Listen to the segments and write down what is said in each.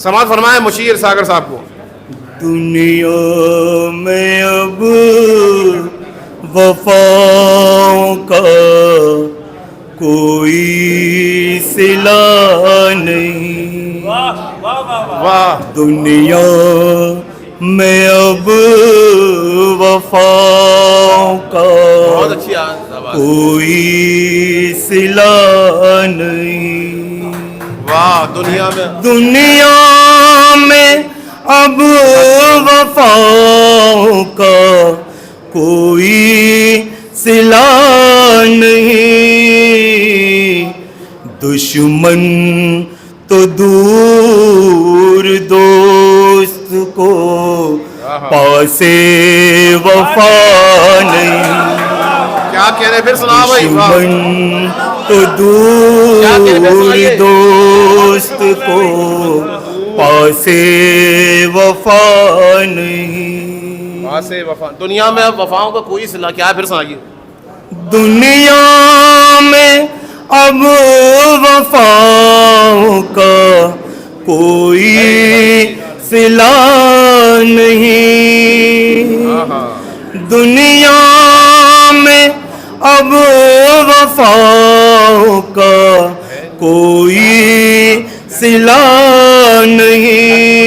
سماعت فرمائیں مشیر ساگر صاحب کو. دنیا میں اب وفاؤں کا کوئی صلہ نہیں. واہ دنیا میں اب وفاؤں کا بہت اچھی آواز. کوئی صلہ نہیں. واہ دنیا میں دنیا میں اب وفاؤں کا کوئی صلہ نہیں. دشمن تو دور دوست کو پاسے وفا نہیں. کیا کہہ رہے پھر سنا بھائی. دشمن تو دور دوست کو پاسے وفا نہیں. واسے وفا. دنیا میں اب وفاؤں کا کوئی صلہ. کیا ہے پھر سنائیے. دنیا میں اب وفاؤں کا کوئی صلہ نہیں. دنیا میں اب وفاؤں کا کوئی صلہ نہیں.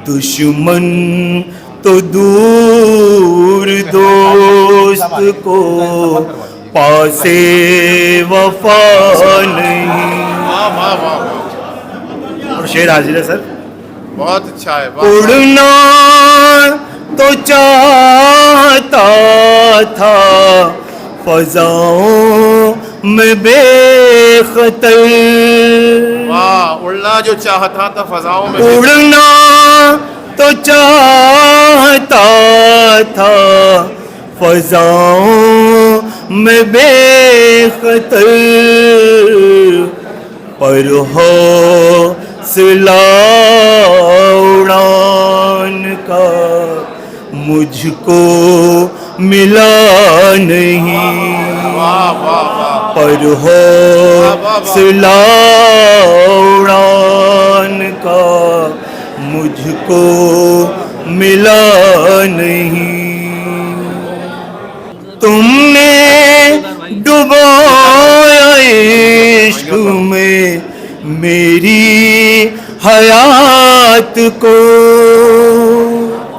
دشمن تو دور دوست کو پاسے وفا نہیں. واہ واہ واہ. اور شعر حاضر ہے سر. بہت اچھا ہے. اڑنا تو چاہتا تھا فضاؤں میں بے خطر. واہ. اڑنا جو چاہتا تھا فضاؤں میں. اڑنا تو چاہتا تھا فضاؤں میں بے خطر. پر حوصلہ اڑان کا مجھ کو ملا نہیں. واہ واہ واہ. پر حوصلہ اڑان کا مجھ کو ملا نہیں. تم نے ڈبویا عشق میں میری حیات کو.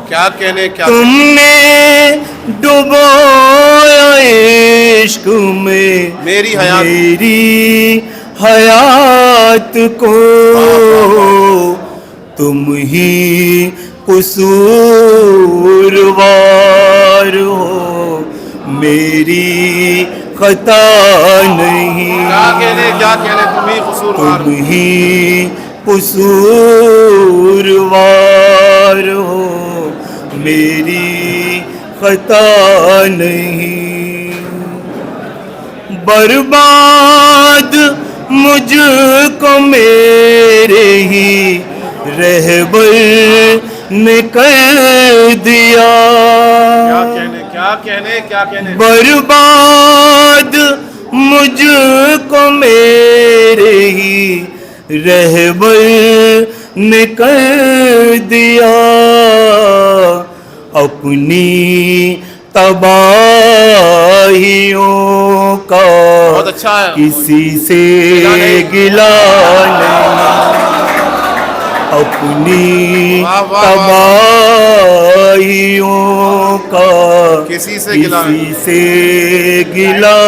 کیا کہنے. کیا تم نے ڈبویا عشق میں میری حیات کو. تم ہی قصوروار ہو میری خطا نہیں. کیا کہنے. کیا کہنے. تم ہی قصوروار. تم ہی قصوروار ہو میری خطا نہیں. برباد مجھ کو میرے ہی رہبر نے کر دیا. کیا کہنے. کیا کہنے. کیا کہنے. برباد مجھ کو میرے ہی رہبر نے کر دیا. اپنی تباہیوں کا بہت اچھا ہے. کسی سے گلا نہیں. اپنی تباہیوں کا کسی سے گلا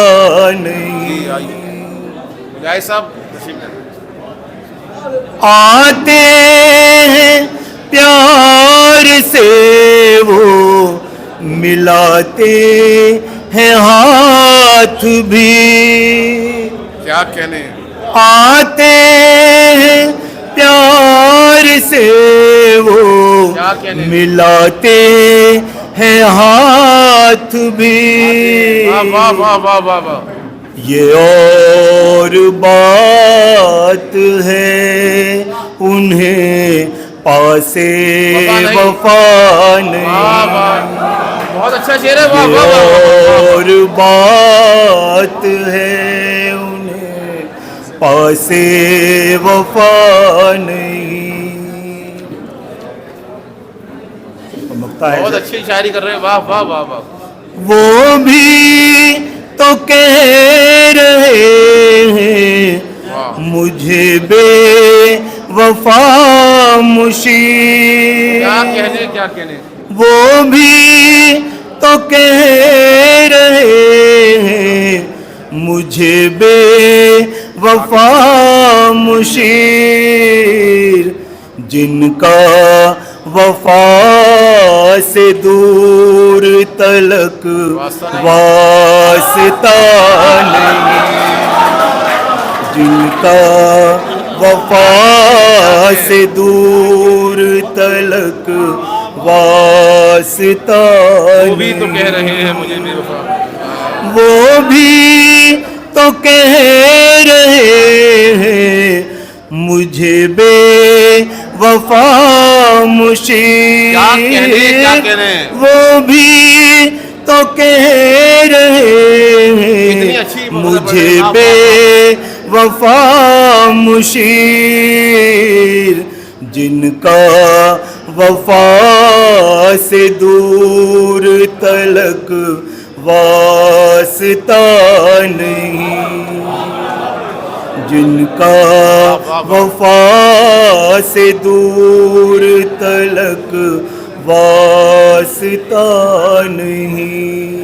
نہیں. جائے صاحب. آتے ہیں پیار سے وہ ملاتے ہیں ہاتھ بھی. کیا کہنے. آتے ہیں پیار سے وہ ملاتے ہیں ہاتھ بھی. واہ واہ واہ واہ واہ. یہ اور بات ہے انہیں پاسے وفا نہیں. بہت اچھا شعر ہے. اور بات ہے انہیں پاسے وفا نہیں. مکتا ہے بہت اچھی شاعری کر رہے ہیں. واہ واہ واہ واہ. وہ بھی تو کہہ رہے ہیں واہ. مجھے بے وفا مشیر. کیا کہنے کیا کہنے. وہ بھی تو کہہ رہے ہیں مجھے بے وفا مشیر. جن کا وفا سے دور تلک واسطہ نہیں. جن کا وفا سے دور تلک واسطہ وہ بھی تو کہہ رہے ہیں مجھے بے وفا. وہ بھی تو کہہ رہے ہیں مجھے بے وفا مشیر. کیا کہنے کیا کہنے. وہ بھی تو کہہ رہے اتنی ہیں اچھی مجھے بے وفا مشیر. جن کا وفا سے دور تلک واسطہ نہیں. جن کا وفا سے دور تلک واسطہ نہیں.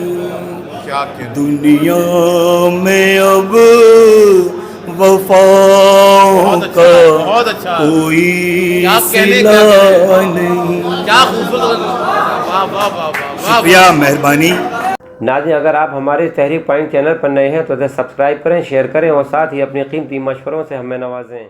کیا کہنے. دنیا میں اب وفاؤں کا بہت اچھا. کوئی کیا کہنے صلہ کیا نہیں. کیا خوبصورت. واہ واہ واہ واہ واہ. شکریہ، مہربانی. ناظرین، اگر آپ ہمارے تحریک پوائنٹ چینل پر نئے ہیں تو اسے سبسکرائب کریں، شیئر کریں اور ساتھ ہی اپنی قیمتی مشوروں سے ہمیں نوازیں.